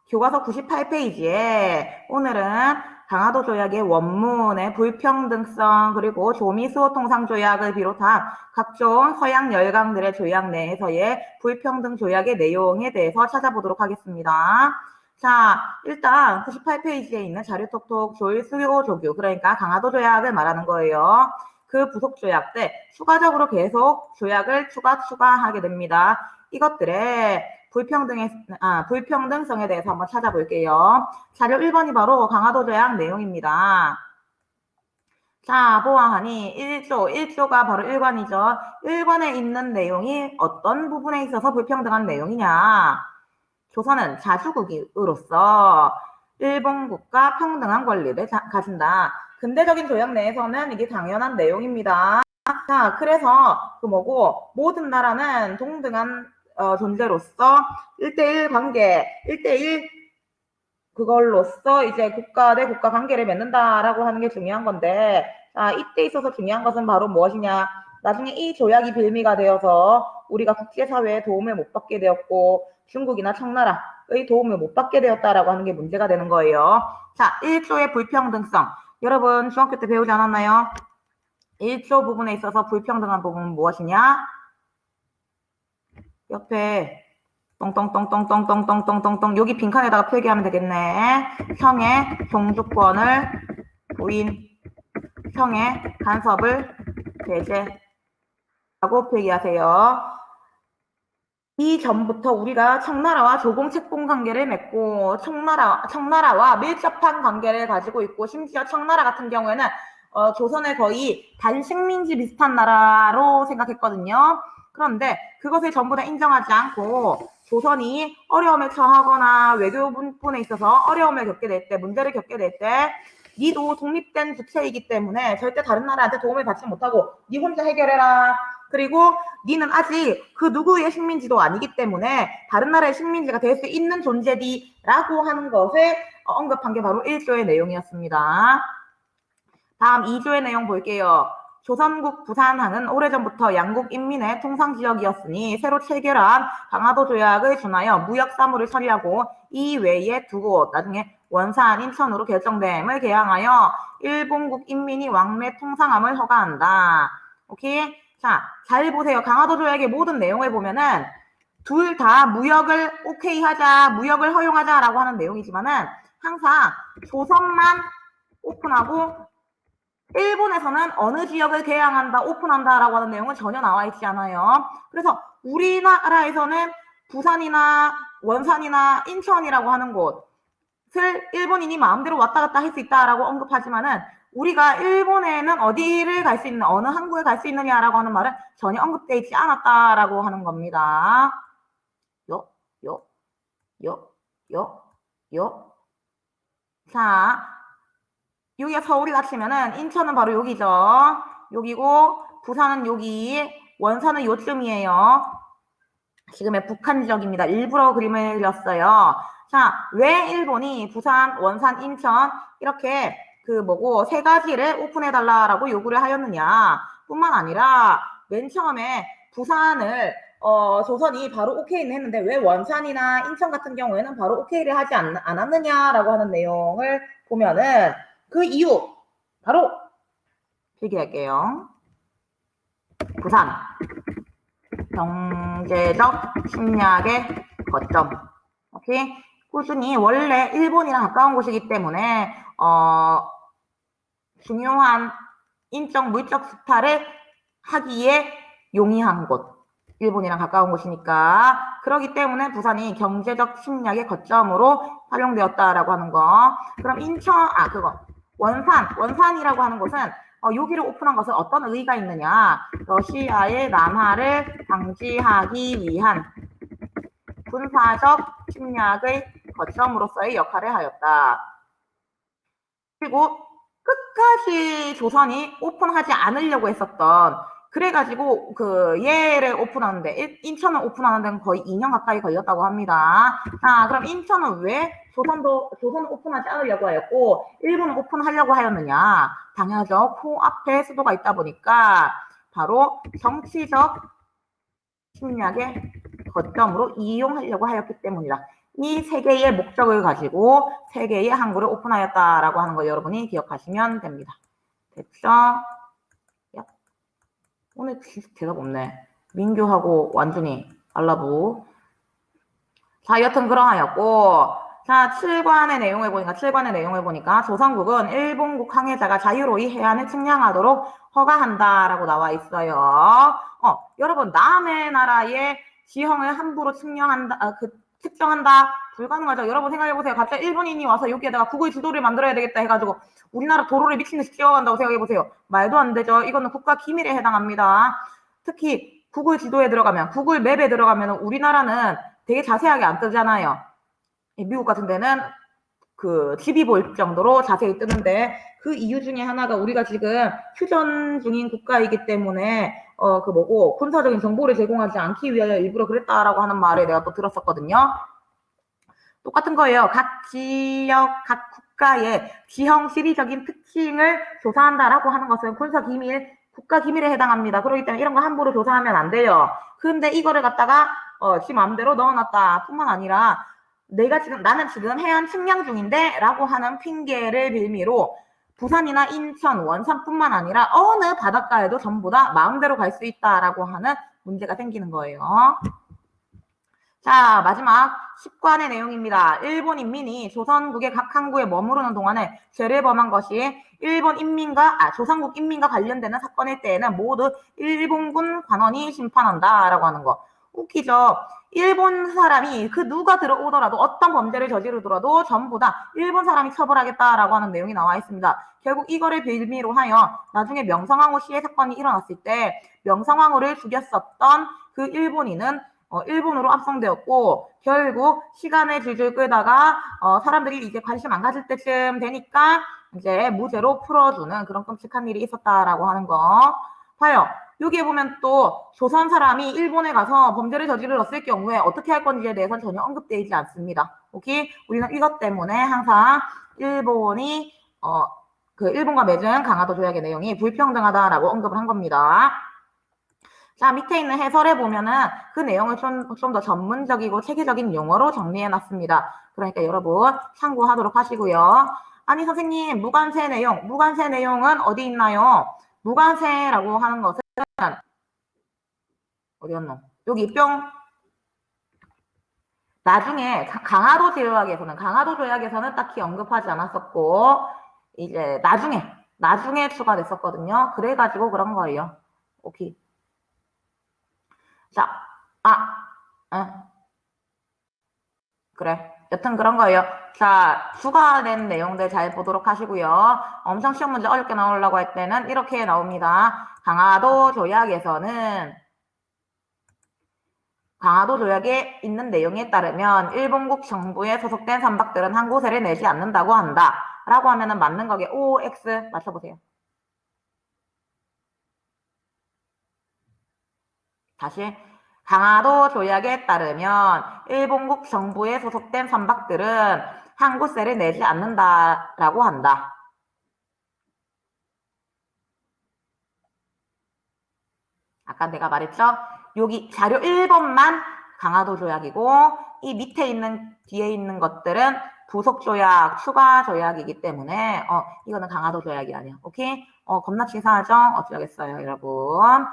교과서 98페이지에 오늘은 강화도 조약의 원문의 불평등성 그리고 조미수호통상조약을 비롯한 각종 서양 열강들의 조약 내에서의 불평등 조약의 내용에 대해서 찾아보도록 하겠습니다. 자, 일단 98페이지에 있는 자료톡톡 조일수호조규, 그러니까 강화도 조약을 말하는 거예요. 그 부속 조약들 추가적으로 계속 조약을 추가하게 됩니다. 이것들의 불평등성에 대해서 한번 찾아볼게요. 자료 1번이 바로 강화도 조약 내용입니다. 자, 보아하니 1조가 바로 1관이죠. 1관에 있는 내용이 어떤 부분에 있어서 불평등한 내용이냐. 조선은 자주국으로서 일본국과 평등한 권리를 가진다. 근대적인 조약 내에서는 이게 당연한 내용입니다. 자, 그래서 모든 나라는 동등한 존재로서 1대1 관계, 1대1 그걸로서 이제 국가 대 국가 관계를 맺는다라고 하는 게 중요한 건데, 자, 이때 있어서 중요한 것은 바로 무엇이냐? 나중에 이 조약이 빌미가 되어서 우리가 국제사회의 도움을 못 받게 되었고, 중국이나 청나라의 도움을 못 받게 되었다라고 하는 게 문제가 되는 거예요. 자, 1조의 불평등성. 여러분 중학교 때 배우지 않았나요? 1조 부분에 있어서 불평등한 부분은 무엇이냐? 옆에 똥똥똥똥똥똥똥똥똥 여기 빈칸에다가 표기하면 되겠네. 형의 종주권을 부인, 형의 간섭을 배제라고 표기하세요. 이전부터 우리가 청나라와 조공 채공 관계를 맺고 청나라와 밀접한 관계를 가지고 있고, 심지어 청나라 같은 경우에는 조선을 거의 반식민지 비슷한 나라로 생각했거든요. 그런데 그것을 전부 다 인정하지 않고 조선이 어려움에 처하거나 외교 분에 있어서 어려움을 겪게 될 때, 문제를 겪게 될 때, 니도 독립된 주체이기 때문에 절대 다른 나라한테 도움을 받지 못하고 니 혼자 해결해라. 그리고 니는 아직 그 누구의 식민지도 아니기 때문에 다른 나라의 식민지가 될 수 있는 존재디라고 하는 것을 언급한 게 바로 1조의 내용이었습니다. 다음 2조의 내용 볼게요. 조선국 부산항은 오래전부터 양국 인민의 통상지역이었으니 새로 체결한 강화도 조약을 준하여 무역 사무를 처리하고 이 외에 두 곳, 나중에 원산, 인천으로 결정됨을 개항하여 일본국 인민이 왕래 통상함을 허가한다. 오케이? 자, 잘 보세요. 강화도 조약의 모든 내용을 보면은 둘 다 무역을 오케이 하자, 무역을 허용하자라고 하는 내용이지만은 항상 조선만 오픈하고 일본에서는 어느 지역을 개항한다, 오픈한다라고 하는 내용은 전혀 나와 있지 않아요. 그래서 우리나라에서는 부산이나 원산이나 인천이라고 하는 곳을 일본인이 마음대로 왔다 갔다 할 수 있다라고 언급하지만은 우리가 일본에는 어디를 갈 수 있는, 어느 항구에 갈 수 있느냐라고 하는 말은 전혀 언급되어 있지 않았다라고 하는 겁니다. 자, 여기가 서울이라 치면은 인천은 바로 여기죠. 여기고 부산은 여기, 원산은 요쯤이에요. 지금의 북한 지역입니다. 일부러 그림을 그렸어요. 자, 왜 일본이 부산, 원산, 인천 이렇게 세 가지를 오픈해달라라고 요구를 하였느냐 뿐만 아니라 맨 처음에 부산을 조선이 바로 오케이는 했는데 왜 원산이나 인천 같은 경우에는 바로 오케이를 하지 않았느냐라고 하는 내용을 보면은 그 이유 바로 필기할게요. 부산 경제적 침략의 거점. 오케이. 꾸준히 원래 일본이랑 가까운 곳이기 때문에 중요한 인적 물적 수탈을 하기에 용이한 곳. 일본이랑 가까운 곳이니까. 그렇기 때문에 부산이 경제적 침략의 거점으로 활용되었다라고 하는 거. 그럼 원산이라고 하는 곳은 여기를 오픈한 것은 어떤 의의가 있느냐. 러시아의 남하를 방지하기 위한 군사적 침략의 거점으로서의 역할을 하였다. 그리고 끝까지 조선이 오픈하지 않으려고 했었던, 그래가지고 얘를 오픈하는데, 인천을 오픈하는 데는 거의 2년 가까이 걸렸다고 합니다. 자, 그럼 인천은 왜 조선을 오픈하지 않으려고 하였고 일본은 오픈하려고 하였느냐? 당연하죠. 코앞에 수도가 있다 보니까 바로 정치적 침략의 거점으로 이용하려고 하였기 때문이다. 이 세 개의 목적을 가지고 세 개의 항구를 오픈하였다라고 하는 거 여러분이 기억하시면 됩니다. 됐죠? 야, 오늘 대답 없네. 민규하고 완준이 알라부. 자, 여튼 그러하였고, 자, 7관의 내용을 보니까 조선국은 일본국 항해자가 자유로이 해안을 측량하도록 허가한다라고 나와 있어요. 여러분, 남의 나라의 지형을 함부로 측정한다 불가능하죠. 여러분 생각해보세요. 갑자기 일본인이 와서 여기에다가 구글 지도를 만들어야 되겠다 해가지고 우리나라 도로를 미친듯이 찍어간다고 생각해보세요. 말도 안 되죠. 이거는 국가 기밀에 해당합니다. 특히 구글 지도에 들어가면, 구글 맵에 들어가면 우리나라는 되게 자세하게 안 뜨잖아요. 미국 같은 데는 그 집이 보일 정도로 자세히 뜨는데 그 이유 중에 하나가 우리가 지금 휴전 중인 국가이기 때문에 군사적인 정보를 제공하지 않기 위하여 일부러 그랬다라고 하는 말을 내가 또 들었었거든요. 똑같은 거예요. 각 지역, 각 국가의 지형 지리적인 특징을 조사한다라고 하는 것은 군사 기밀, 국가 기밀에 해당합니다. 그렇기 때문에 이런 거 함부로 조사하면 안 돼요. 근데 이거를 갖다가 지 마음대로 넣어놨다 뿐만 아니라 나는 지금 해안 측량 중인데 라고 하는 핑계를 빌미로 부산이나 인천, 원산뿐만 아니라 어느 바닷가에도 전부 다 마음대로 갈 수 있다라고 하는 문제가 생기는 거예요. 자, 마지막 10관의 내용입니다. 일본 인민이 조선국의 각 항구에 머무르는 동안에 죄를 범한 것이 조선국 인민과 관련되는 사건일 때에는 모두 일본군 관원이 심판한다라고 하는 거. 웃기죠? 일본 사람이 누가 들어오더라도 어떤 범죄를 저지르더라도 전부 다 일본 사람이 처벌하겠다라고 하는 내용이 나와 있습니다. 결국 이거를 빌미로 하여 나중에 명성황후 시해 사건이 일어났을 때 명성황후를 죽였었던 그 일본인은 일본으로 압송되었고 결국 시간을 줄줄 끌다가 사람들이 이제 관심 안 가질 때쯤 되니까 이제 무죄로 풀어주는 그런 끔찍한 일이 있었다라고 하는 거. 봐요. 여기에 보면 또 조선 사람이 일본에 가서 범죄를 저질렀을 경우에 어떻게 할 건지에 대해서는 전혀 언급되어 있지 않습니다. 오케이? 우리는 이것 때문에 항상 일본이 일본과 맺은 강화도 조약의 내용이 불평등하다라고 언급을 한 겁니다. 자, 밑에 있는 해설에 보면은 그 내용을 좀 더 전문적이고 체계적인 용어로 정리해 놨습니다. 그러니까 여러분 참고하도록 하시고요. 아니 선생님, 무관세 내용은 어디 있나요? 무관세라고 하는 것은 어디 갔노? 여기 나중에 강화도 조약에서는 딱히 언급하지 않았었고 이제 나중에 추가됐었거든요. 그래가지고 그런 거예요. 오케이. 자, 그래. 여튼 그런 거예요. 자, 추가된 내용들 잘 보도록 하시고요. 엄청 시험 문제 어렵게 나오려고 할 때는 이렇게 나옵니다. 강화도 조약에 있는 내용에 따르면 일본국 정부에 소속된 선박들은 항구세를 내지 않는다고 한다. 라고 하면은 맞는 거게 O, X 맞춰보세요. 다시. 강화도 조약에 따르면 일본국 정부에 소속된 선박들은 항구세를 내지 않는다라고 한다. 아까 내가 말했죠? 여기 자료 1번만 강화도 조약이고 이 뒤에 있는 것들은 부속 조약, 추가 조약이기 때문에 이거는 강화도 조약이 아니야. 오케이? 겁나 치사하죠? 어쩌겠어요, 여러분.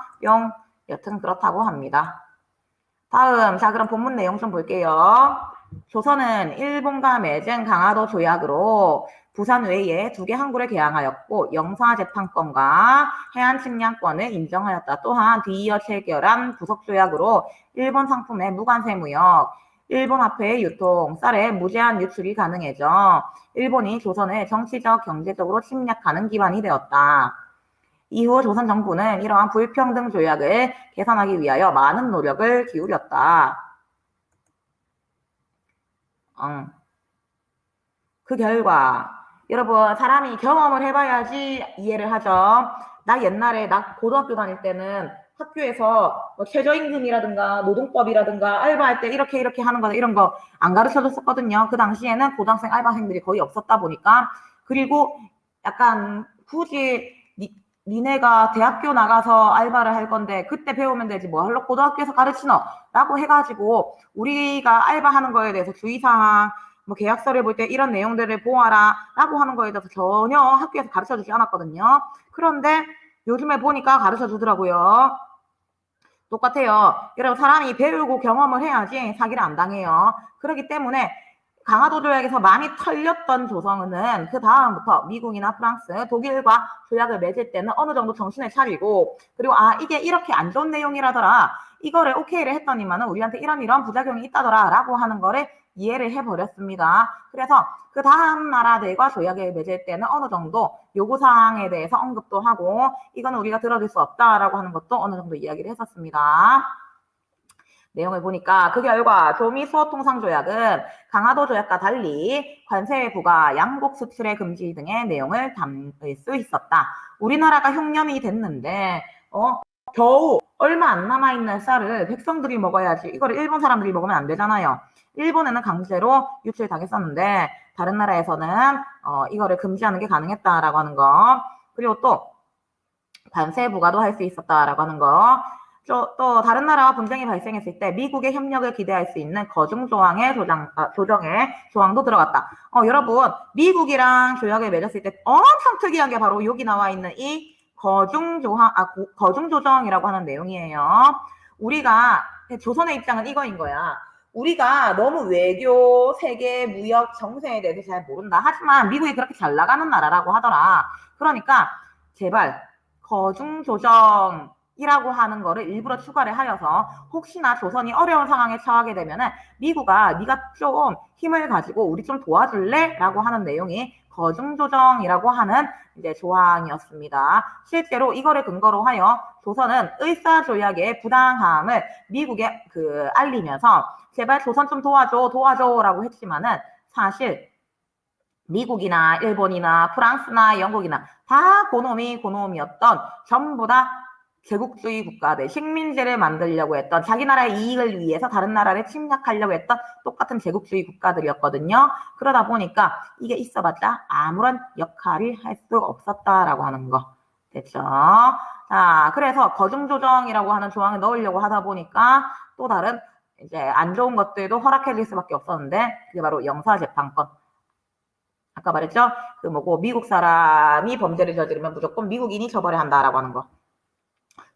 여튼 그렇다고 합니다. 다음, 자 그럼 본문 내용 좀 볼게요. 조선은 일본과 맺은 강화도 조약으로 부산 외에 2개 항구를 개항하였고 영사재판권과 해안 측량권을 인정하였다. 또한 뒤이어 체결한 부속조약으로 일본 상품의 무관세 무역, 일본 화폐의 유통, 쌀의 무제한 유출이 가능해져 일본이 조선을 정치적, 경제적으로 침략하는 기반이 되었다. 이후 조선 정부는 이러한 불평등 조약을 개선하기 위하여 많은 노력을 기울였다. 그 결과 여러분 사람이 경험을 해봐야지 이해를 하죠. 나 고등학교 다닐 때는 학교에서 최저임금이라든가 노동법이라든가 알바할 때 이렇게 하는 거 이런 거 안 가르쳐줬었거든요. 그 당시에는 고등학생 알바생들이 거의 없었다 보니까 그리고 약간 굳이 니네가 대학교 나가서 알바를 할 건데 그때 배우면 되지 뭐 할로 고등학교에서 가르치노? 라고 해가지고 우리가 알바하는 거에 대해서 주의사항 뭐 계약서를 볼 때 이런 내용들을 보아라 라고 하는 거에 대해서 전혀 학교에서 가르쳐주지 않았거든요. 그런데 요즘에 보니까 가르쳐주더라고요. 똑같아요. 여러분 사람이 배우고 경험을 해야지 사기를 안 당해요. 그렇기 때문에 강화도 조약에서 많이 털렸던 조선은 그 다음부터 미국이나 프랑스, 독일과 조약을 맺을 때는 어느 정도 정신을 차리고 그리고 이게 이렇게 안 좋은 내용이라더라. 이거를 오케이를 했더니만은 우리한테 이런 부작용이 있다더라 라고 하는 거를 이해를 해버렸습니다. 그래서 그 다음 나라들과 조약을 맺을 때는 어느 정도 요구사항에 대해서 언급도 하고 이거는 우리가 들어줄 수 없다라고 하는 것도 어느 정도 이야기를 했었습니다. 내용을 보니까 그 결과 조미수호통상조약은 강화도 조약과 달리 관세 부과, 양곡 수출의 금지 등의 내용을 담을 수 있었다. 우리나라가 흉년이 됐는데 겨우 얼마 안 남아있는 쌀을 백성들이 먹어야지 이거를 일본 사람들이 먹으면 안 되잖아요. 일본에는 강제로 유출당했었는데 다른 나라에서는 이거를 금지하는 게 가능했다라고 하는 거. 그리고 또 관세 부과도 할 수 있었다라고 하는 거. 또 다른 나라와 분쟁이 발생했을 때 미국의 협력을 기대할 수 있는 거중 조항의 조정에 조항도 들어갔다. 여러분 미국이랑 조약을 맺었을 때 엄청 특이한 게 바로 여기 나와 있는 이 거중 조항, 거중 조정이라고 하는 내용이에요. 우리가 조선의 입장은 이거인 거야. 우리가 너무 외교, 세계, 무역, 정세에 대해서 잘 모른다. 하지만 미국이 그렇게 잘 나가는 나라라고 하더라. 그러니까 제발 거중 조정이라고 하는 거를 일부러 추가를 하여서 혹시나 조선이 어려운 상황에 처하게 되면은 미국아 네가 좀 힘을 가지고 우리 좀 도와줄래? 라고 하는 내용이 거중 조정이라고 하는 이제 조항이었습니다. 실제로 이거를 근거로 하여 조선은 을사조약의 부당함을 미국에 알리면서 제발 조선 좀 도와줘라고 했지만은 사실 미국이나 일본이나 프랑스나 영국이나 다 고놈이었던 전부 다 제국주의 국가들, 식민지를 만들려고 했던 자기 나라의 이익을 위해서 다른 나라를 침략하려고 했던 똑같은 제국주의 국가들이었거든요. 그러다 보니까 이게 있어봤자 아무런 역할을 할 수 없었다라고 하는 거. 됐죠? 자, 그래서 거중조정이라고 하는 조항을 넣으려고 하다 보니까 또 다른 이제 안 좋은 것들도 허락해줄 수밖에 없었는데 그게 바로 영사재판권. 아까 말했죠? 미국 사람이 범죄를 저지르면 무조건 미국인이 처벌해야 한다라고 하는 거.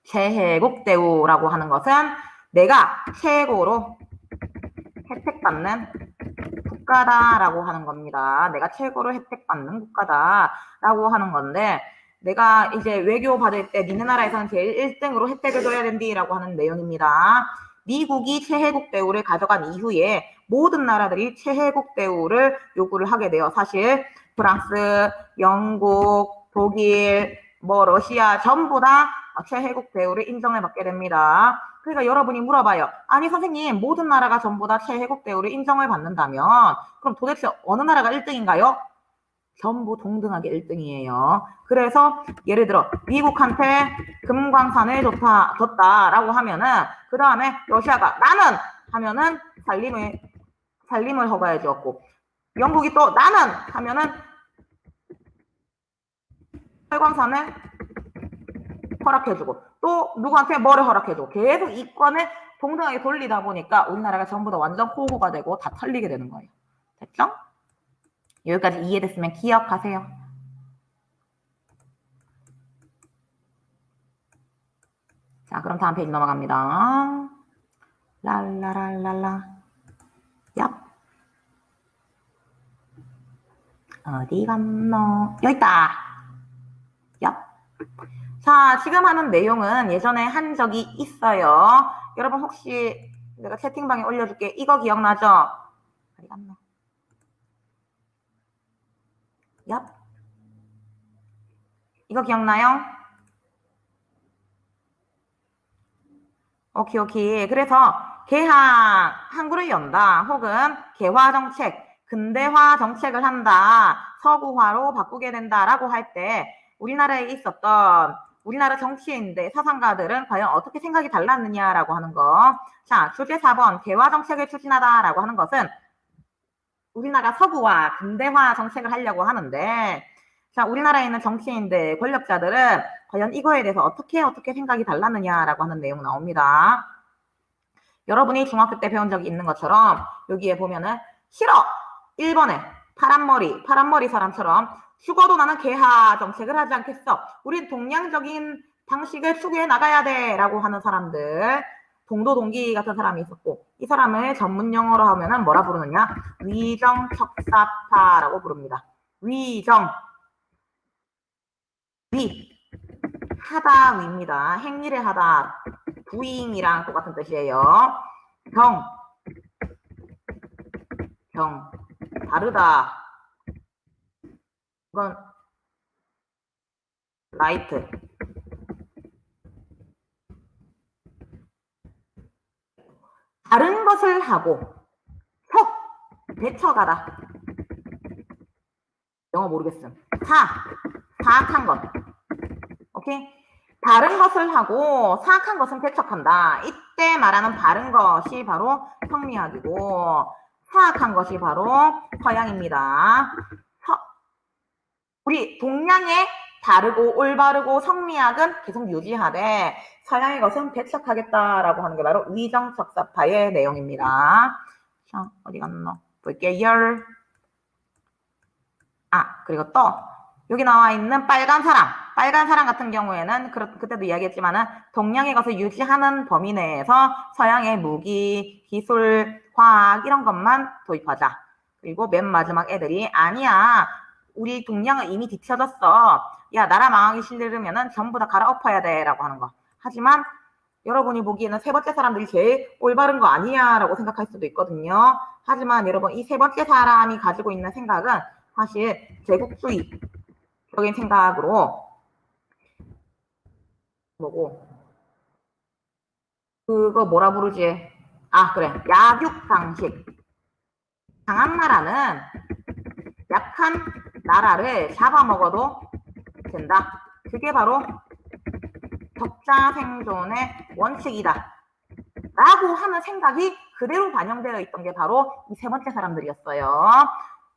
최혜국 대우라고 하는 것은 내가 최고로 혜택받는 국가다라고 하는 겁니다. 내가 최고로 혜택받는 국가다라고 하는 건데 내가 이제 외교 받을 때 니네 나라에서는 제일 1등으로 혜택을 줘야 된디라고 하는 내용입니다. 미국이 최혜국 대우를 가져간 이후에 모든 나라들이 최혜국 대우를 요구를 하게 돼요. 사실 프랑스, 영국, 독일, 러시아 전부 다 최혜국 대우를 인정을 받게 됩니다. 그러니까 여러분이 물어봐요. 아니 선생님 모든 나라가 전부 다 최혜국 대우를 인정을 받는다면 그럼 도대체 어느 나라가 1등인가요? 전부 동등하게 1등이에요. 그래서 예를 들어 미국한테 금광산을 줬다라고 하면은 그 다음에 러시아가 나는 하면은 살림을 허가해 주었고 영국이 또 나는 하면은 철광산을 허락해주고 또 누구한테 뭐를 허락해주고 계속 이권을 동등하게 돌리다 보니까 우리나라가 전부 다 완전 호구가 되고 다 털리게 되는 거예요. 됐죠? 여기까지 이해됐으면 기억하세요. 자, 그럼 다음 페이지 넘어갑니다. 랄라랄랄라. 얍. 어디 갔노? 여기 있다. 얍. 자, 지금 하는 내용은 예전에 한 적이 있어요. 여러분 혹시 내가 채팅방에 올려줄게. 이거 기억나죠? 어디 갔노? 얍. 이거 기억나요? 오케이. 그래서 개항, 항구를 연다, 혹은 개화정책, 근대화 정책을 한다, 서구화로 바꾸게 된다라고 할 때 우리나라에 있었던 우리나라 정치인들, 사상가들은 과연 어떻게 생각이 달랐느냐라고 하는 거. 자, 주제 4번 개화정책을 추진하다라고 하는 것은 우리나라 서구화, 근대화 정책을 하려고 하는데 자, 우리나라에 있는 정치인들, 권력자들은 과연 이거에 대해서 어떻게 생각이 달랐느냐라고 하는 내용 나옵니다. 여러분이 중학교 때 배운 적이 있는 것처럼 여기에 보면은 싫어! 1번에 파란머리 사람처럼 죽어도 나는 개하 정책을 하지 않겠어. 우린 동양적인 방식을 추구해 나가야 돼 라고 하는 사람들, 동도동기 같은 사람이 있었고, 이 사람을 전문 용어로 하면은 뭐라 부르느냐? 위정척사파라고 부릅니다. 위정, 하다 위입니다. 행위를 하다, doing이랑 똑같은 뜻이에요. 경, 다르다. 이건 라이트. 다른 것을 하고 배쳐가다. 영어 모르겠음. 사악한 것. 오케이? 다른 것을 하고 사악한 것은 배척한다. 이때 말하는 바른 것이 바로 성미학이고 사악한 것이 바로 서양입니다. 우리 동양의 바르고 올바르고 성미학은 계속 유지하되 서양의 것은 배척하겠다라고 하는 게 바로 위정척사파의 내용입니다. 자, 어디 갔나? 볼게요. 그리고 또 여기 나와 있는 빨간 사람 같은 경우에는 그때도 이야기했지만은 동양의 것을 유지하는 범위 내에서 서양의 무기, 기술, 과학 이런 것만 도입하자. 그리고 맨 마지막 애들이 아니야. 우리 동양은 이미 뒤쳐졌어. 야, 나라 망하기 싫으면은 전부 다 갈아엎어야 돼 라고 하는 거. 하지만 여러분이 보기에는 세 번째 사람들이 제일 올바른 거 아니야 라고 생각할 수도 있거든요. 하지만 여러분 이 세 번째 사람이 가지고 있는 생각은 사실 제국주의적인 생각으로 뭐고 그거 뭐라 부르지? 그래, 약육강식. 강한 나라는 약한 나라를 잡아먹어도 된다. 그게 바로 적자 생존의 원칙이다 라고 하는 생각이 그대로 반영되어 있던 게 바로 이 세 번째 사람들이었어요.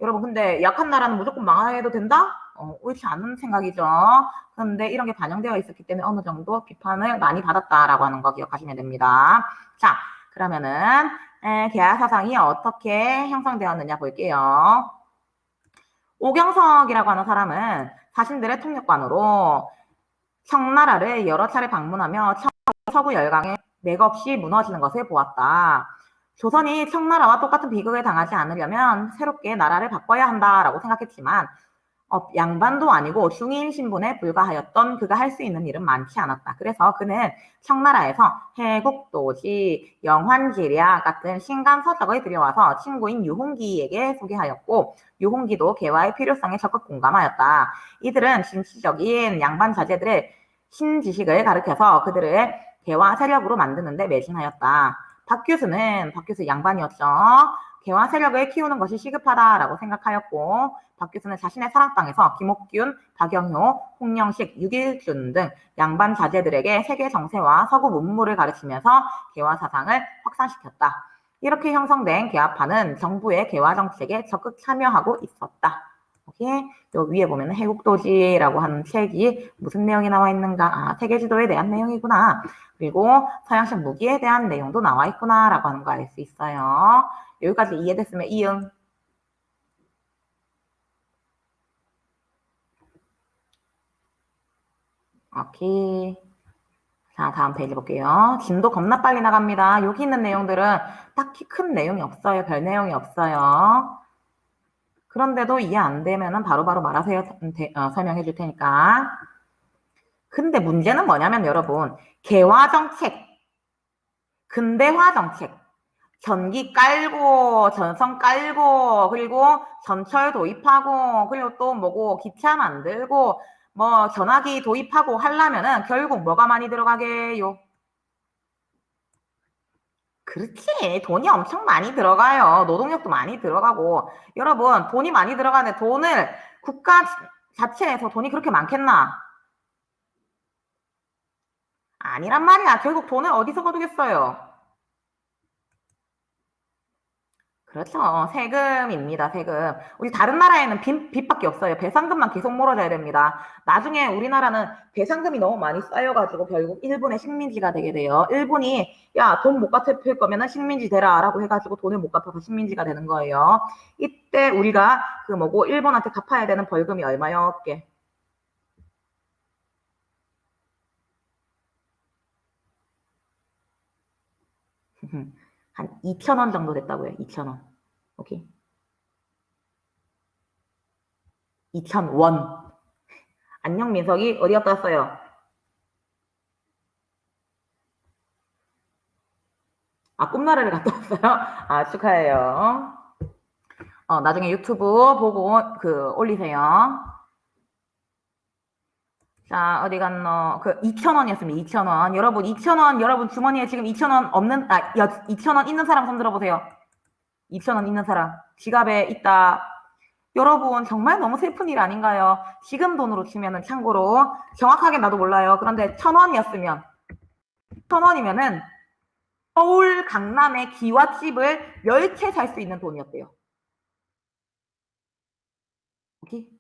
여러분 근데 약한 나라는 무조건 망해도 된다? 옳지 않은 생각이죠. 그런데 이런 게 반영되어 있었기 때문에 어느 정도 비판을 많이 받았다라고 하는 거 기억하시면 됩니다. 자, 그러면은 계하 사상이 어떻게 형성되었느냐 볼게요. 오경석이라고 하는 사람은 자신들의 통역관으로 청나라를 여러 차례 방문하며 서구 열강에 맥없이 무너지는 것을 보았다. 조선이 청나라와 똑같은 비극을 당하지 않으려면 새롭게 나라를 바꿔야 한다라고 생각했지만 양반도 아니고 중인 신분에 불과하였던 그가 할 수 있는 일은 많지 않았다. 그래서 그는 청나라에서 해국도지, 영환지략 같은 신간 서적을 들여와서 친구인 유홍기에게 소개하였고 유홍기도 개화의 필요성에 적극 공감하였다. 이들은 진취적인 양반 자제들의 신지식을 가르쳐서 그들을 개화 세력으로 만드는 데 매진하였다. 박규수 양반이었죠. 개화 세력을 키우는 것이 시급하다라고 생각하였고 박규수는 자신의 사랑방에서 김옥균, 박영효, 홍영식, 유길준 등 양반 자제들에게 세계 정세와 서구 문물을 가르치면서 개화 사상을 확산시켰다. 이렇게 형성된 개화파는 정부의 개화 정책에 적극 참여하고 있었다. 오케이? 요 위에 보면 해국도지라고 하는 책이 무슨 내용이 나와 있는가? 세계지도에 대한 내용이구나. 그리고 서양식 무기에 대한 내용도 나와 있구나라고 하는 거 알 수 있어요. 여기까지 이해됐으면 이응. 오케이. 자, 다음 페이지 볼게요. 진도 겁나 빨리 나갑니다. 여기 있는 내용들은 딱히 큰 내용이 없어요. 별 내용이 없어요. 그런데도 이해 안 되면은 바로바로 말하세요. 설명해 줄 테니까. 근데 문제는 뭐냐면 여러분, 개화 정책, 근대화 정책, 전기 깔고, 전선 깔고, 그리고 전철 도입하고, 그리고 또 뭐고, 기차 만들고, 뭐 전화기 도입하고 하려면은 결국 뭐가 많이 들어가게요? 그렇지. 돈이 엄청 많이 들어가요. 노동력도 많이 들어가고. 여러분, 돈이 많이 들어가는데 돈을 국가 자체에서 돈이 그렇게 많겠나? 아니란 말이야. 결국 돈을 어디서 거두겠어요? 그렇죠. 세금입니다. 세금. 우리 다른 나라에는 빚밖에 없어요. 배상금만 계속 몰아줘야 됩니다. 나중에 우리나라는 배상금이 너무 많이 쌓여가지고 결국 일본의 식민지가 되게 돼요. 일본이 야, 돈 못 갚을 거면은 식민지 되라 라고 해가지고 돈을 못 갚아서 식민지가 되는 거예요. 이때 우리가 그 뭐고 일본한테 갚아야 되는 벌금이 얼마였게? 한 2,000원 정도 됐다고요. 2,000원. 오케이. 2,000원. 안녕 민석이 어디 갔다 왔어요? 아, 꿈나라를 갔다 왔어요? 아, 축하해요. 나중에 유튜브 보고 올리세요. 자, 어디 갔노? 2,000원이었습니다. 2,000원. 여러분, 2,000원, 여러분 주머니에 지금 2,000원 없는, 2,000원 있는 사람 손 들어보세요. 2,000원 있는 사람. 지갑에 있다. 여러분, 정말 너무 슬픈 일 아닌가요? 지금 돈으로 치면은 참고로, 정확하게 나도 몰라요. 그런데 1,000원이었으면, 1,000원이면은 서울 강남의 기와집을 10채 살 수 있는 돈이었대요. 오케이?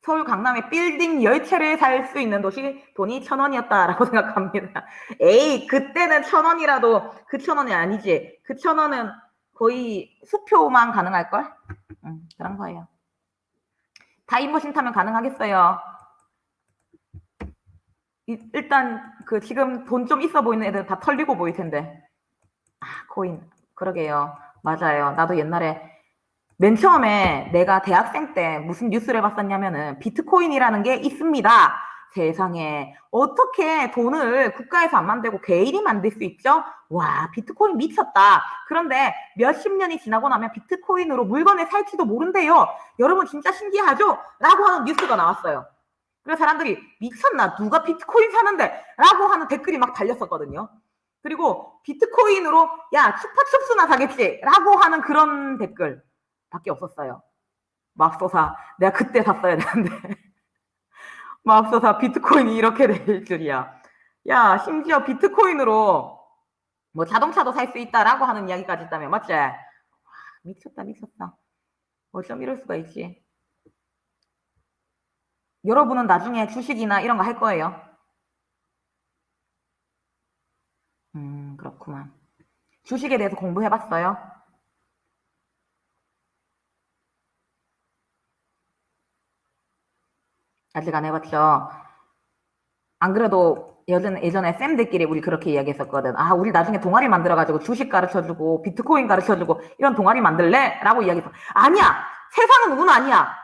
서울 강남의 빌딩 10채를 살 수 있는 돈이 1,000원이었다라고 생각합니다. 에이, 그때는 1,000원이라도 그 1,000원이 아니지. 그 1,000원은 거의 수표만 가능할걸? 그런 거예요. 타임머신 타면 가능하겠어요. 일단 지금 돈 좀 있어 보이는 애들 다 털리고 보일 텐데. 아, 코인. 그러게요. 맞아요. 나도 옛날에 맨 처음에 내가 대학생 때 무슨 뉴스를 봤었냐면은 비트코인이라는 게 있습니다. 세상에 어떻게 돈을 국가에서 안 만들고 개인이 만들 수 있죠? 와, 비트코인 미쳤다. 그런데 몇십 년이 지나고 나면 비트코인으로 물건을 살지도 모른대요. 여러분 진짜 신기하죠? 라고 하는 뉴스가 나왔어요. 그래서 사람들이 미쳤나? 누가 비트코인 사는데? 라고 하는 댓글이 막 달렸었거든요. 그리고 비트코인으로 야, 추파춥스나 사겠지? 라고 하는 그런 댓글 밖에 없었어요. 맙소사. 내가 그때 샀어야 되는데. 맙소사. 비트코인이 이렇게 될 줄이야. 야, 심지어 비트코인으로 뭐 자동차도 살 수 있다라고 하는 이야기까지 있다며. 맞지? 와, 미쳤다, 미쳤다. 어쩜 이럴 수가 있지. 여러분은 나중에 주식이나 이런 거 할 거예요? 그렇구만. 주식에 대해서 공부해봤어요? 아직 안 해봤죠? 안 그래도 예전에 쌤들끼리 우리 그렇게 이야기했었거든. 아, 우리 나중에 동아리 만들어가지고 주식 가르쳐주고 비트코인 가르쳐주고 이런 동아리 만들래? 라고 이야기했어. 아니야! 세상은 운 아니야!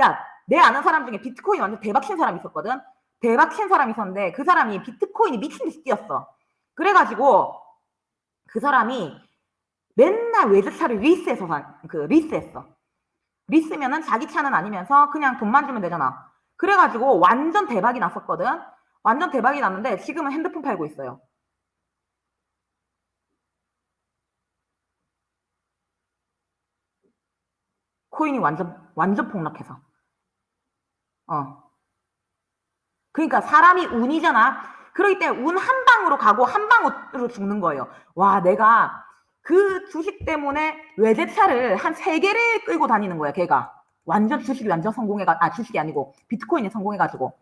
야, 내 아는 사람 중에 비트코인 완전 대박 친 사람 있었거든? 대박 친 사람 있었는데 그 사람이 비트코인이 미친 듯이 뛰었어. 그래가지고 그 사람이 맨날 외제차를 리스했어. 리스면은 자기 차는 아니면서 그냥 돈만 주면 되잖아. 그래가지고 완전 대박이 났었거든. 완전 대박이 났는데 지금은 핸드폰 팔고 있어요. 코인이 완전 폭락해서. 그러니까 사람이 운이잖아. 그러기 때문에 운 한 방으로 가고 한 방으로 죽는 거예요. 와, 내가 그 주식 때문에 외제차를 한 3개를 끌고 다니는 거야, 걔가. 완전 주식이 완전 주식이 아니고 비트코인이 성공해가지고.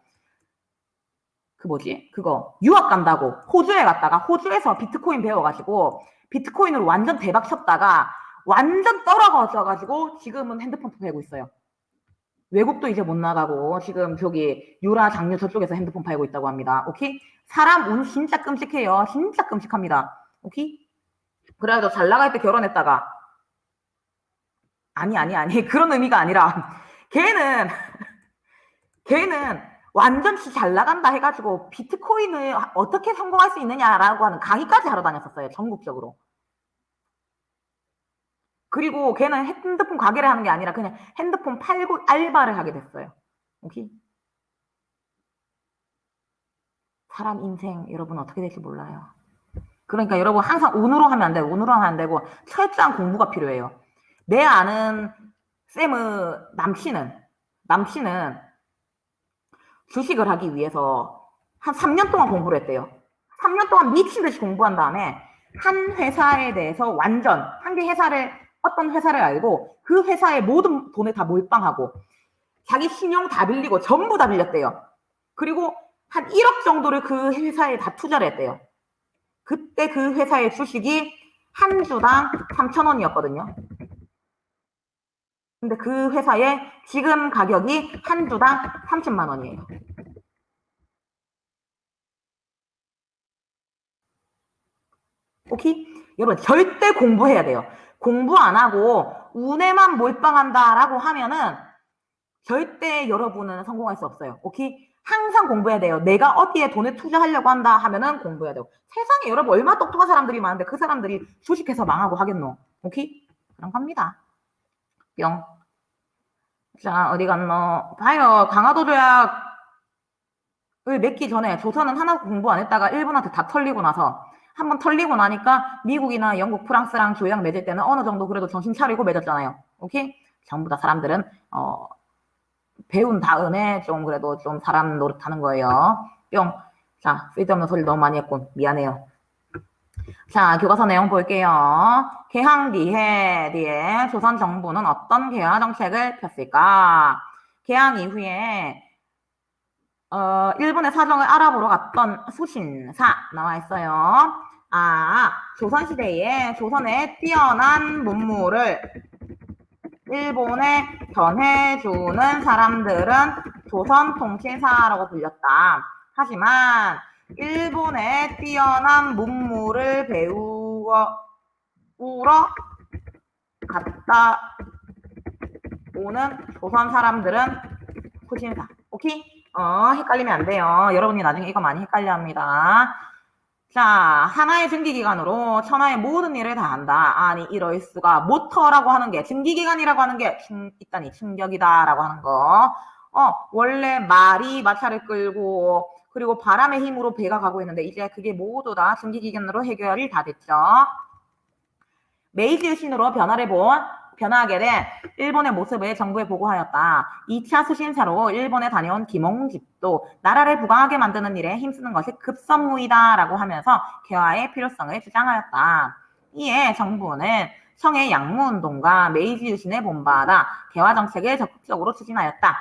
그거 유학 간다고 호주에 갔다가 호주에서 비트코인 배워가지고 비트코인으로 완전 대박 쳤다가 완전 떨어져가지고 지금은 핸드폰 팔고 있어요. 외국도 이제 못 나가고 지금 유라 장류 저쪽에서 핸드폰 팔고 있다고 합니다. 오케이? 사람 운 진짜 끔찍해요. 진짜 끔찍합니다. 오케이? 그래도 잘 나갈 때 결혼했다가 아니 그런 의미가 아니라 걔는 완전 잘 나간다 해가지고 비트코인을 어떻게 성공할 수 있느냐라고 하는 강의까지 하러 다녔었어요. 전국적으로. 그리고 걔는 핸드폰 가게를 하는 게 아니라 그냥 핸드폰 팔고 알바를 하게 됐어요. 오케이? 사람 인생 여러분 어떻게 될지 몰라요. 그러니까 여러분 항상 운으로 하면 안 되고 운으로 하면 안 되고 철저한 공부가 필요해요. 내 아는 쌤의 남친은 주식을 하기 위해서 한 3년 동안 공부를 했대요. 3년 동안 미친 듯이 공부한 다음에 한 회사에 대해서 한 개 회사를 어떤 회사를 알고 그 회사의 모든 돈을 다 몰빵하고 자기 신용 다 빌리고 전부 다 빌렸대요. 그리고 한 1억 정도를 그 회사에 다 투자를 했대요. 그때 그 회사의 주식이 한 주당 3,000원이었거든요. 근데 그 회사의 지금 가격이 한 주당 30만 원이에요. 오케이? 여러분 절대 공부해야 돼요. 공부 안 하고 운에만 몰빵한다라고 하면은 절대 여러분은 성공할 수 없어요. 오케이? 항상 공부해야 돼요. 내가 어디에 돈을 투자하려고 한다 하면은 공부해야 돼요. 세상에 여러분 얼마나 똑똑한 사람들이 많은데 그 사람들이 주식해서 망하고 하겠노? 오케이? 그럼 갑니다. 뿅. 자, 어디 갔노? 봐요. 강화도 조약을 맺기 전에 조선은 하나도 공부 안 했다가 일본한테 다 털리고 나서 한번 털리고 나니까 미국이나 영국, 프랑스랑 조약 맺을 때는 어느 정도 그래도 정신 차리고 맺었잖아요. 오케이? 전부 다 사람들은 배운 다음에 좀 그래도 좀 사람 노릇하는 거예요. 뿅. 자, 쓸데없는 소리 너무 많이 했고 미안해요. 자, 교과서 내용 볼게요. 개항기해 뒤에 조선 정부는 어떤 개화 정책을 폈을까? 개항 이후에 일본의 사정을 알아보러 갔던 수신사 나와 있어요. 조선시대에 조선의 뛰어난 문물을 일본에 전해주는 사람들은 조선통신사라고 불렸다. 하지만 일본의 뛰어난 문물을 배우러 갔다 오는 조선 사람들은 후신사. 오케이? 헷갈리면 안 돼요. 여러분이 나중에 이거 많이 헷갈려 합니다. 자, 하나의 증기기관으로 천하의 모든 일을 다 한다. 아니, 이럴 수가. 모터라고 하는 게, 증기기관이라고 하는 게 있다니, 충격이다라고 하는 거. 원래 말이 마차를 끌고, 그리고 바람의 힘으로 배가 가고 있는데, 이제 그게 모두 다 증기기관으로 해결이 다 됐죠. 메이지 유신으로 변화하게 된 일본의 모습을 정부에 보고하였다. 2차 수신사로 일본에 다녀온 김홍집도 나라를 부강하게 만드는 일에 힘쓰는 것이 급선무이다라고 하면서 개화의 필요성을 주장하였다. 이에 정부는 청의 양무운동과 메이지 유신을 본받아 개화 정책을 적극적으로 추진하였다.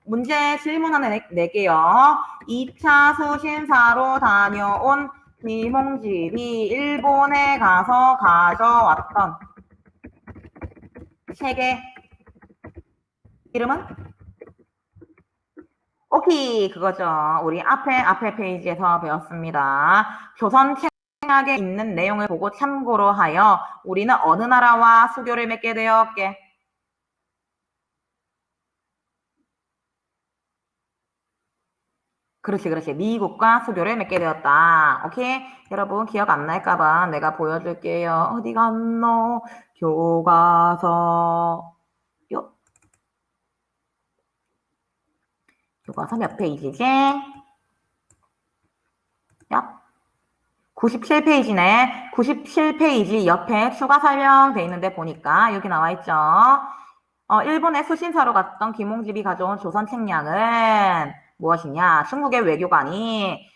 문제 질문 하나 낼게요. 2차 수신사로 다녀온 김홍집이 일본에 가서 가져왔던 책의 이름은? 오케이, 그거죠. 우리 앞에 페이지에서 배웠습니다. 조선 책학에 있는 내용을 보고 참고로 하여 우리는 어느 나라와 수교를 맺게 되었게? 그렇지. 미국과 수교를 맺게 되었다. 오케이? 여러분 기억 안 날까봐 내가 보여줄게요. 어디 갔노? 교과서. 교과서 몇 페이지지? 97페이지네. 97페이지 옆에 추가 설명돼 있는데 보니까 여기 나와 있죠. 일본의 수신사로 갔던 김홍집이 가져온 조선 책량은 무엇이냐? 중국의 외교관이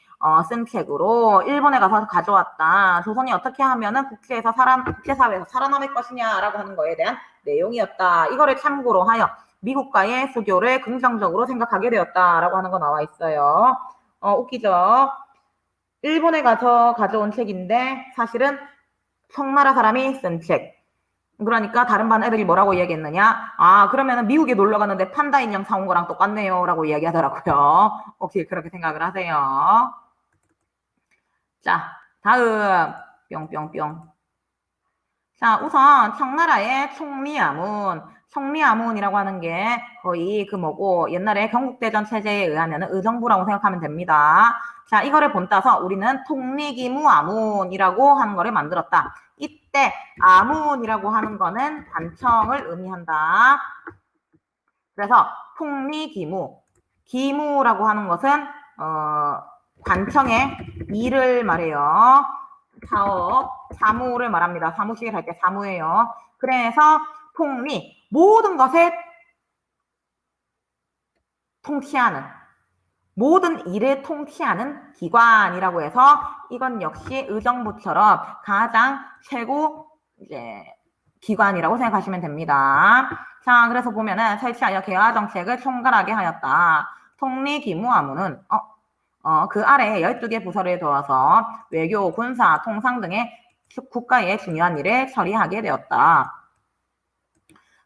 쓴 책으로 일본에 가서 가져왔다. 조선이 어떻게 하면은 국제사회에서 살아남을 것이냐라고 하는 거에 대한 내용이었다. 이거를 참고로 하여 미국과의 수교를 긍정적으로 생각하게 되었다라고 하는 거 나와 있어요. 웃기죠? 일본에 가서 가져온 책인데 사실은 청나라 사람이 쓴 책. 그러니까 다른 반 애들이 뭐라고 이야기했느냐? 그러면은 미국에 놀러 갔는데 판다 인형 사온 거랑 똑같네요. 라고 이야기하더라고요. 혹시 그렇게 생각을 하세요? 자, 다음. 뿅뿅뿅. 자, 우선 청나라의 총리아문이라고 하는 게 거의 옛날에 경국대전 체제에 의하면 의정부라고 생각하면 됩니다. 자, 이거를 본따서 우리는 통리기무아문이라고 하는 거를 만들었다. 이때 아문이라고 하는 거는 관청을 의미한다. 그래서 기무라고 하는 것은 관청의 일을 말해요. 사업, 사무를 말합니다. 사무실 할 때 사무예요. 그래서 모든 것을 통치하는, 모든 일을 통치하는 기관이라고 해서 이건 역시 의정부처럼 가장 최고 기관이라고 생각하시면 됩니다. 자, 그래서 보면은 설치하여 개화 정책을 총괄하게 하였다. 통리기무아무는 그 아래 12개 부서를 두어서 외교, 군사, 통상 등의 국가의 중요한 일을 처리하게 되었다.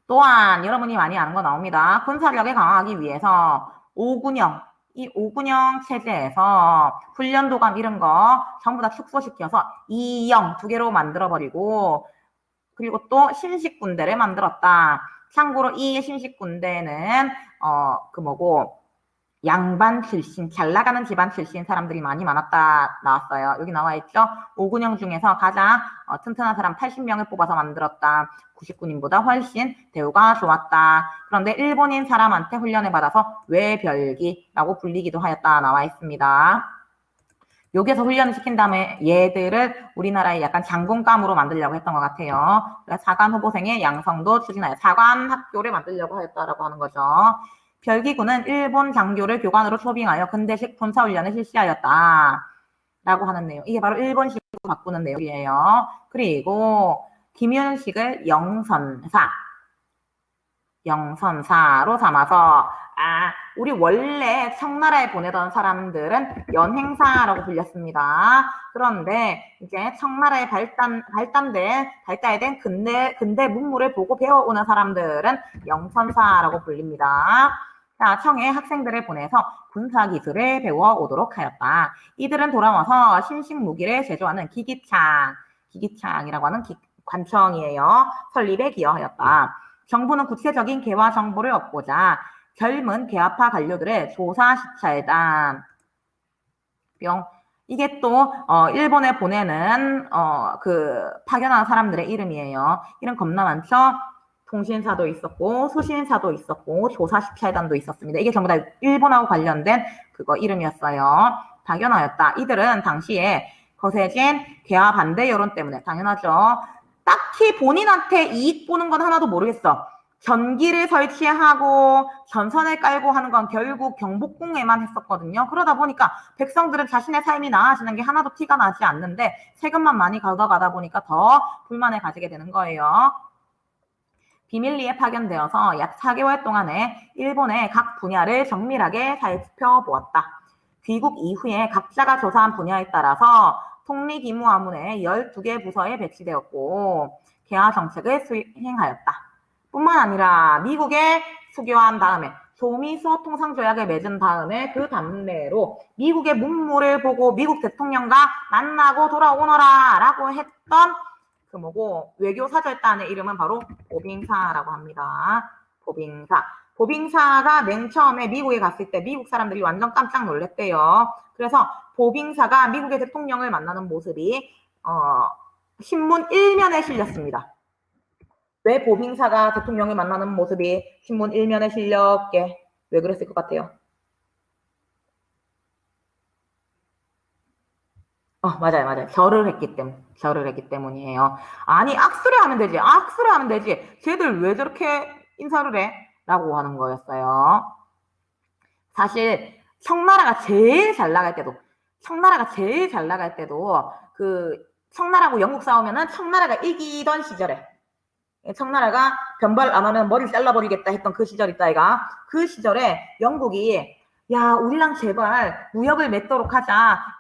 또한 여러분이 많이 아는 거 나옵니다. 군사력을 강화하기 위해서 5군형, 이 5군형 체제에서 훈련도감 이런 거 전부 다 축소시켜서 2형 2개로 만들어버리고, 그리고 또 신식군대를 만들었다. 참고로 이 신식군대는 양반 출신, 잘 나가는 집안 출신 사람들이 많이 많았다 나왔어요. 여기 나와 있죠. 5군형 중에서 가장 튼튼한 사람 80명을 뽑아서 만들었다. 99인보다 훨씬 대우가 좋았다. 그런데 일본인 사람한테 훈련을 받아서 외별기라고 불리기도 하였다 나와 있습니다. 여기에서 훈련을 시킨 다음에 얘들을 우리나라의 약간 장군감으로 만들려고 했던 것 같아요. 사관 후보생의 양성도 추진하여 사관 학교를 만들려고 하였다라고 하는 거죠. 별기군은 일본 장교를 교관으로 초빙하여 근대식 군사훈련을 실시하였다 라고 하는 내용. 이게 바로 일본식으로 바꾸는 내용이에요. 그리고 김윤식을 영선사로 삼아서 우리 원래 청나라에 보내던 사람들은 연행사라고 불렸습니다. 그런데 이제 청나라에 발달된 근대 문물을 보고 배워오는 사람들은 영선사라고 불립니다. 자, 청에 학생들을 보내서 군사기술을 배워오도록 하였다. 이들은 돌아와서 신식 무기를 제조하는 기기창이라고 하는 관청이에요. 설립에 기여하였다. 정부는 구체적인 개화 정보를 얻고자 젊은 개화파 관료들의 조사시차에다 이게 또 일본에 보내는 파견한 사람들의 이름이에요. 이름 겁나 많죠? 통신사도 있었고 수신사도 있었고 조사시차회단도 있었습니다. 이게 전부 다 일본하고 관련된 그거 이름이었어요. 파견하였다. 이들은 당시에 거세진 개화 반대 여론 때문에, 당연하죠, 딱히 본인한테 이익 보는 건 하나도 모르겠어. 전기를 설치하고 전선을 깔고 하는 건 결국 경복궁에만 했었거든요. 그러다 보니까 백성들은 자신의 삶이 나아지는 게 하나도 티가 나지 않는데 세금만 많이 걷어가다 보니까 더 불만을 가지게 되는 거예요. 비밀리에 파견되어서 약 4개월 동안에 일본의 각 분야를 정밀하게 살펴보았다. 귀국 이후에 각자가 조사한 분야에 따라서 통리기무아문의 12개 부서에 배치되었고 개화 정책을 수행하였다. 뿐만 아니라 미국에 수교한 다음에 소미 수호 통상조약을 맺은 다음에 그 답례로 미국의 문물을 보고 미국 대통령과 만나고 돌아오너라 라고 했던 외교사절단의 이름은 바로 보빙사라고 합니다. 보빙사가 맨 처음에 미국에 갔을 때 미국 사람들이 완전 깜짝 놀랐대요. 그래서 보빙사가 미국의 대통령을 만나는 모습이 신문 1면에 실렸습니다. 왜 보빙사가 대통령을 만나는 모습이 신문 1면에 실렸게? 왜 그랬을 것 같아요? 맞아요. 절을 했기 때문이에요. 아니, 악수를 하면 되지. 쟤들 왜 저렇게 인사를 해? 라고 하는 거였어요. 사실 청나라가 제일 잘 나갈 때도 그 청나라하고 영국 싸우면은 청나라가 이기던 시절에, 청나라가 변발 안 하면 머리를 잘라버리겠다 했던 그 시절 있다 이가. 그 시절에 영국이 야, 우리랑 제발 무역을 맺도록 하자.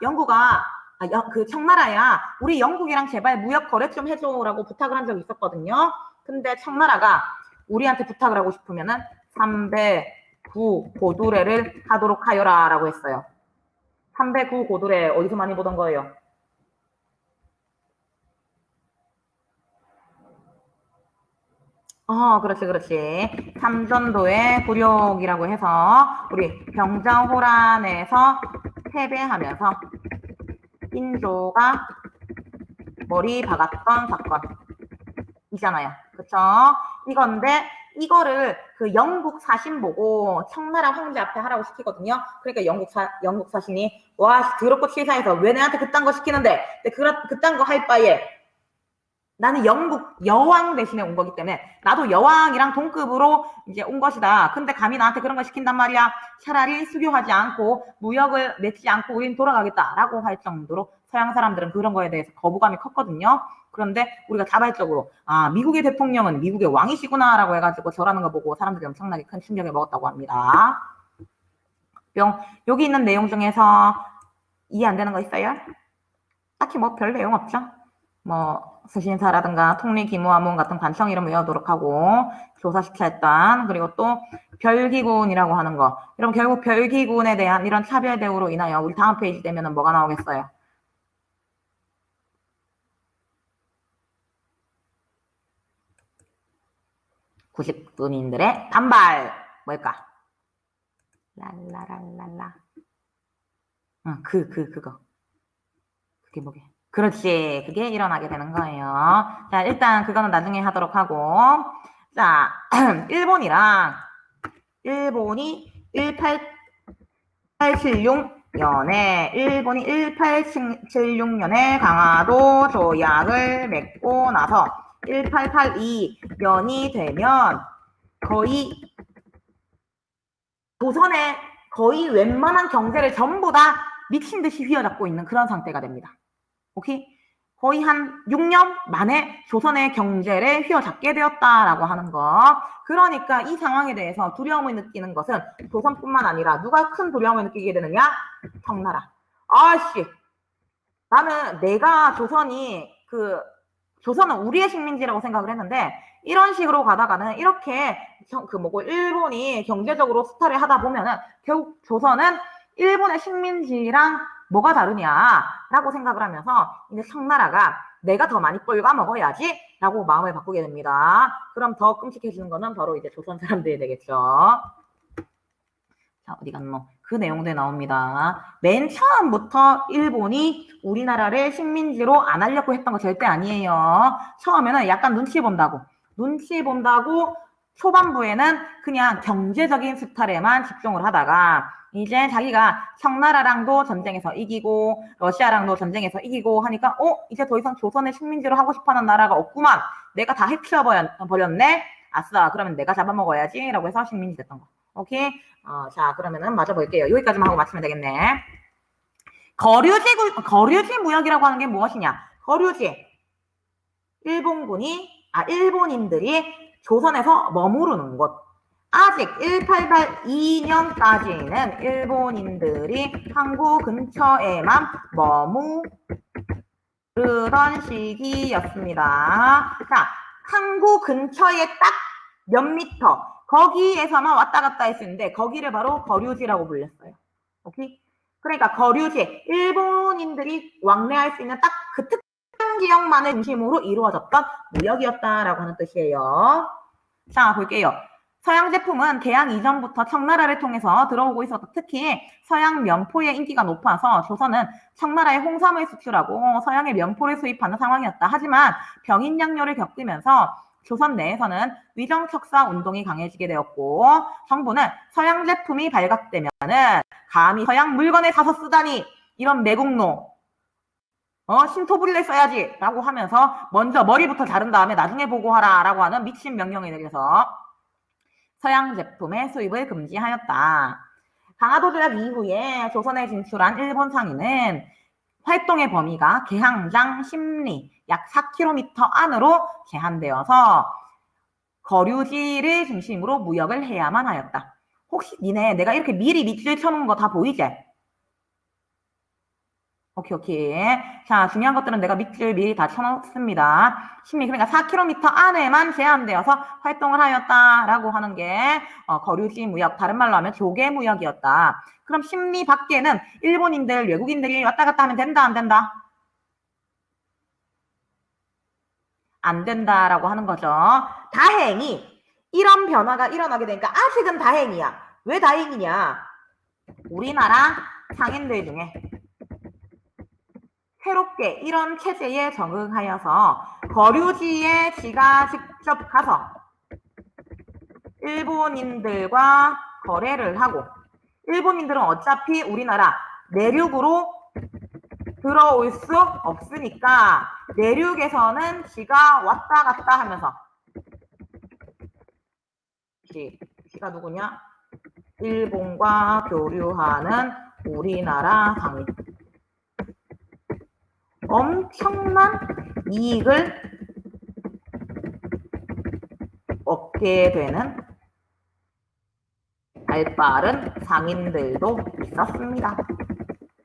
그 청나라야, 우리 영국이랑 제발 무역 거래 좀 해줘라고 부탁을 한 적이 있었거든요. 근데 청나라가 우리한테 부탁을 하고 싶으면은 309 고두레를 하도록 하여라 라고 했어요. 309 고두레 어디서 많이 보던 거예요? 그렇지. 삼전도의 굴욕이라고 해서 우리 병자호란에서 패배하면서 인조가 머리 박았던 사건이잖아요. 그쵸? 이건데 이거를 그 영국 사신 보고 청나라 황제 앞에 하라고 시키거든요. 그러니까 영국 사신이 와, 더럽고 치사해서 왜 내한테 그딴 거 시키는데? 근데 그딴 거 할 바에 나는 영국 여왕 대신에 온 거기 때문에 나도 여왕이랑 동급으로 이제 온 것이다. 근데 감히 나한테 그런 걸 시킨단 말이야. 차라리 수교하지 않고 무역을 맺지 않고 우린 돌아가겠다라고 할 정도로 서양 사람들은 그런 거에 대해서 거부감이 컸거든요. 그런데 우리가 자발적으로 미국의 대통령은 미국의 왕이시구나라고 해가지고 저라는 거 보고 사람들이 엄청나게 큰 충격을 먹었다고 합니다. 여기 있는 내용 중에서 이해 안 되는 거 있어요? 딱히 뭐 별 내용 없죠. 뭐 수신사라든가 통리기무화문 같은 관청 이름 외우도록 하고 조사시켰던 그리고 또 별기군이라고 하는 거. 여러분 결국 별기군에 대한 이런 차별 대우로 인하여 우리 다음 페이지 되면은 뭐가 나오겠어요? 구식군인들의 반발 뭘까? 랄라랄랄라. 그거. 그게 뭐게? 그렇지. 그게 일어나게 되는 거예요. 자, 일단 그거는 나중에 하도록 하고. 자, 일본이 1876년에 강화도 조약을 맺고 나서 1882년이 되면 거의 조선의 거의 웬만한 경제를 전부 다 미친 듯이 휘어잡고 있는 그런 상태가 됩니다. 오케이? 거의 한 6년 만에 조선의 경제를 휘어잡게 되었다라고 하는 거. 그러니까 이 상황에 대해서 두려움을 느끼는 것은 조선뿐만 아니라 누가 큰 두려움을 느끼게 되느냐? 청나라. 나는 내가 조선은 우리의 식민지라고 생각을 했는데 이런 식으로 가다가는 이렇게 일본이 경제적으로 수탈을 하다 보면은 결국 조선은 일본의 식민지랑 뭐가 다르냐라고 생각을 하면서 이제 청나라가 내가 더 많이 뻘가 먹어야지 라고 마음을 바꾸게 됩니다. 그럼 더 끔찍해지는 거는 바로 이제 조선 사람들이 되겠죠. 자, 어디 갔노? 그 내용들 나옵니다. 맨 처음부터 일본이 우리나라를 식민지로 안 하려고 했던 거 절대 아니에요. 처음에는 약간 눈치 본다고 초반부에는 그냥 경제적인 수탈에만 집중을 하다가 이제 자기가 청나라랑도 전쟁에서 이기고 러시아랑도 전쟁에서 이기고 하니까 이제 더 이상 조선의 식민지로 하고 싶어하는 나라가 없구만. 내가 다 해치워버렸네. 아싸, 그러면 내가 잡아먹어야지 라고 해서 식민지 됐던 거. 오케이? 자, 그러면은 맞아볼게요. 여기까지만 하고 맞추면 되겠네. 거류지 무역이라고 하는 게 무엇이냐? 거류지. 일본인들이 조선에서 머무르는 곳. 아직 1882년까지는 일본인들이 항구 근처에만 머무르던 시기였습니다. 자, 항구 근처에 딱 몇 미터 거기에서만 왔다 갔다 했었는데 거기를 바로 거류지라고 불렸어요. 오케이? 그러니까 거류지, 일본인들이 왕래할 수 있는 딱 그 특정 지역만을 중심으로 이루어졌던 무역이었다라고 하는 뜻이에요. 자, 볼게요. 서양 제품은 개항 이전부터 청나라를 통해서 들어오고 있었고 특히 서양 면포의 인기가 높아서 조선은 청나라에 홍삼을 수출하고 서양의 면포를 수입하는 상황이었다. 하지만 병인양요를 겪으면서 조선 내에서는 위정척사 운동이 강해지게 되었고 정부는 서양 제품이 발각되면은 감히 서양 물건을 사서 쓰다니 이런 매국노 신토부리를 써야지 라고 하면서 먼저 머리부터 자른 다음에 나중에 보고하라 라고 하는 미친 명령을 내려서 서양 제품의 수입을 금지하였다. 강화도 조약 이후에 조선에 진출한 일본 상인은 활동의 범위가 개항장 심리 약 4km 안으로 제한되어서 거류지를 중심으로 무역을 해야만 하였다. 혹시 니네 내가 이렇게 미리 밑줄 쳐놓은 거 다 보이지? 오케이. 자, 중요한 것들은 내가 밑줄 미리 다 쳐놓습니다. 심리, 그러니까 4km 안에만 제한되어서 활동을 하였다라고 하는 게 거류지 무역, 다른 말로 하면 조개 무역이었다. 그럼 심리 밖에는 일본인들, 외국인들이 왔다 갔다 하면 된다, 안 된다? 안 된다라고 하는 거죠. 다행히 이런 변화가 일어나게 되니까 아직은 다행이야. 왜 다행이냐? 우리나라 상인들 중에 새롭게 이런 체제에 적응하여서 거류지에 지가 직접 가서 일본인들과 거래를 하고 일본인들은 어차피 우리나라 내륙으로 들어올 수 없으니까 내륙에서는 지가 왔다 갔다 하면서 지가 누구냐? 일본과 교류하는 우리나라 상인. 엄청난 이익을 얻게 되는 발빠른 상인들도 있었습니다.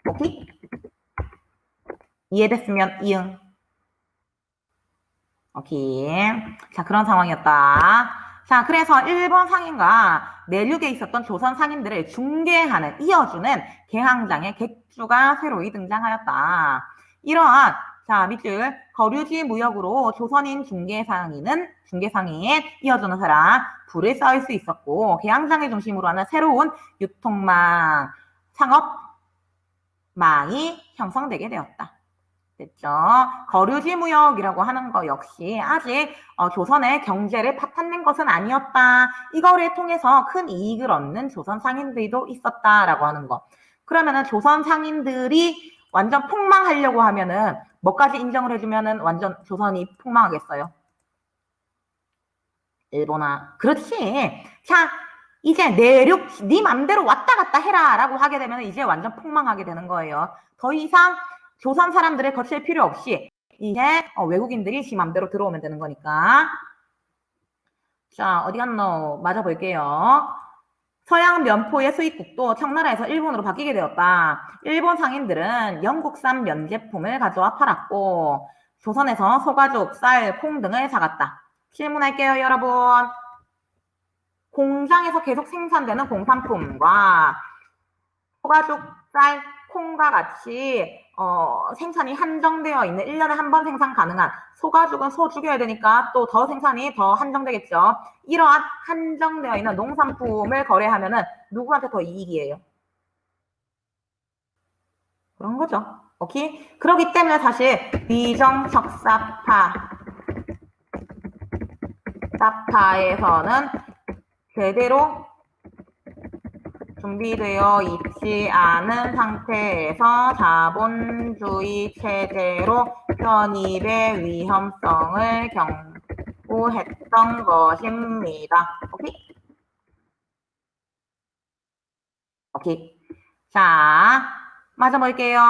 오케이? 이해됐으면 이응. 오케이. 자, 그런 상황이었다. 자, 그래서 일본 상인과 내륙에 있었던 조선 상인들을 중개하는, 이어주는 개항장의 객주가 새로이 등장하였다. 이러한, 자, 밑줄, 거류지 무역으로 조선인 중개상인은, 중개상인, 이어주는 사람, 불을 쌓을 수 있었고, 개항장을 중심으로 하는 새로운 유통망, 상업망이 형성되게 되었다. 됐죠? 거류지 무역이라고 하는 거 역시 아직 조선의 경제를 파탄낸 것은 아니었다. 이거를 통해서 큰 이익을 얻는 조선 상인들도 있었다라고 하는 거. 그러면은 조선 상인들이 완전 폭망하려고 하면은 뭐까지 인정을 해주면은 완전 조선이 폭망하겠어요? 일본아. 그렇지. 자, 이제 내륙 네 맘대로 왔다 갔다 해라 라고 하게 되면 이제 완전 폭망하게 되는 거예요. 더 이상 조선 사람들을 거칠 필요 없이 이제 외국인들이 지 맘대로 들어오면 되는 거니까. 자, 어디 갔노? 맞아볼게요. 서양 면포의 수입국도 청나라에서 일본으로 바뀌게 되었다. 일본 상인들은 영국산 면제품을 가져와 팔았고 조선에서 소가죽, 쌀, 콩 등을 사갔다. 질문할게요, 여러분. 공장에서 계속 생산되는 공산품과 소가죽, 쌀, 콩과 같이 생산이 한정되어 있는 1년에 한 번 생산 가능한 소가죽은 소 죽여야 되니까 또 더 생산이 더 한정되겠죠. 이러한 한정되어 있는 농산품을 거래하면은 누구한테 더 이익이에요? 그런 거죠. 오케이? 그렇기 때문에 사실 비정적사파에서는 제대로 준비되어 있지 않은 상태에서 자본주의 체제로 편입의 위험성을 경고했던 것입니다. 오케이? 오케이. 자, 맞아볼게요.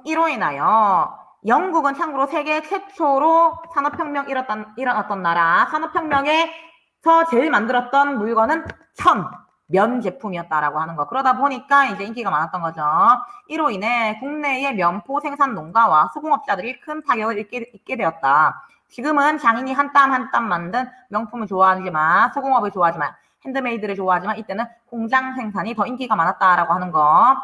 이로 인하여 영국은 참고로 세계 최초로 산업혁명 일어났던 나라. 산업혁명에서 제일 만들었던 물건은 면 제품이었다라고 하는 거. 그러다 보니까 이제 인기가 많았던 거죠. 이로 인해 국내의 면포 생산 농가와 수공업자들이 큰 타격을 입게 되었다. 지금은 장인이 한 땀 한 땀 만든 명품을 좋아하지만, 수공업을 좋아하지만, 핸드메이드를 좋아하지만 이때는 공장 생산이 더 인기가 많았다라고 하는 거.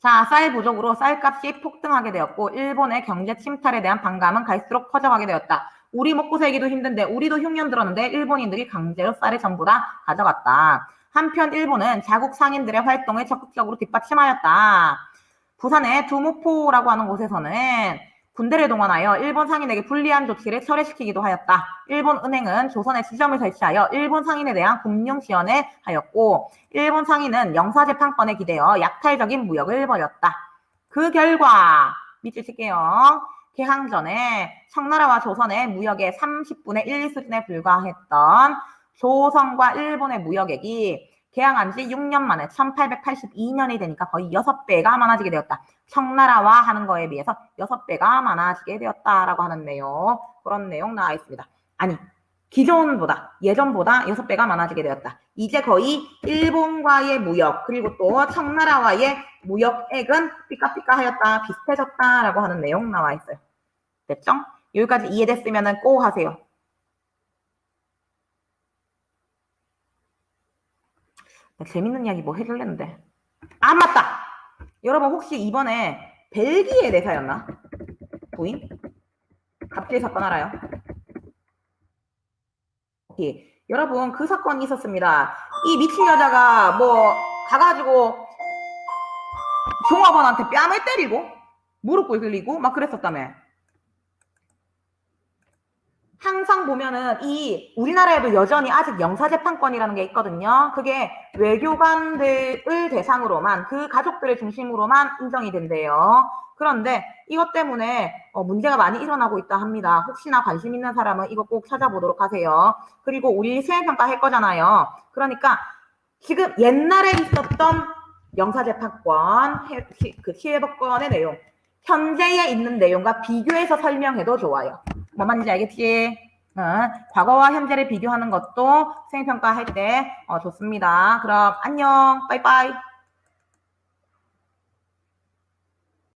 자, 쌀 부족으로 쌀값이 폭등하게 되었고 일본의 경제 침탈에 대한 반감은 갈수록 커져가게 되었다. 우리 먹고 살기도 힘든데 우리도 흉년 들었는데 일본인들이 강제로 쌀을 전부 다 가져갔다. 한편 일본은 자국 상인들의 활동을 적극적으로 뒷받침하였다. 부산의 두무포라고 하는 곳에서는 군대를 동원하여 일본 상인에게 불리한 조치를 철회시키기도 하였다. 일본 은행은 조선에 지점을 설치하여 일본 상인에 대한 금융 지원을 하였고 일본 상인은 영사재판권에 기대어 약탈적인 무역을 벌였다. 그 결과 밑줄 칠게요. 개항전에 청나라와 조선의 무역의 30분의 1 수준에 불과했던 조선과 일본의 무역액이 개항한 지 6년 만에 1882년이 되니까 거의 6배가 많아지게 되었다. 청나라와 하는 거에 비해서 6배가 많아지게 되었다라고 하는 내용. 그런 내용 나와 있습니다. 아니, 기존보다, 예전보다 6배가 많아지게 되었다. 이제 거의 일본과의 무역, 그리고 또 청나라와의 무역액은 삐까삐까하였다, 비슷해졌다라고 하는 내용 나와 있어요. 됐죠? 여기까지 이해됐으면 꼭 하세요. 재밌는 이야기 뭐 해줄랬는데. 아, 맞다! 여러분 혹시 이번에 벨기에 대사였나? 부인? 갑질 사건 알아요? 오케이. 여러분 그 사건이 있었습니다. 이 미친 여자가 뭐 가가지고 종업원한테 뺨을 때리고 무릎 꿇리고 막 그랬었다며. 항상 보면은 이 우리나라에도 여전히 아직 영사재판권이라는 게 있거든요. 그게 외교관들을 대상으로만 그 가족들을 중심으로만 인정이 된대요. 그런데 이것 때문에 문제가 많이 일어나고 있다 합니다. 혹시나 관심 있는 사람은 이거 꼭 찾아보도록 하세요. 그리고 우리 시행평가 할 거잖아요. 그러니까 지금 옛날에 있었던 영사재판권, 그 시혜법권의 내용, 현재에 있는 내용과 비교해서 설명해도 좋아요. 뭔 말인지 알겠지? 과거와 현재를 비교하는 것도 수행평가 할 때 좋습니다. 그럼 안녕, 빠이빠이.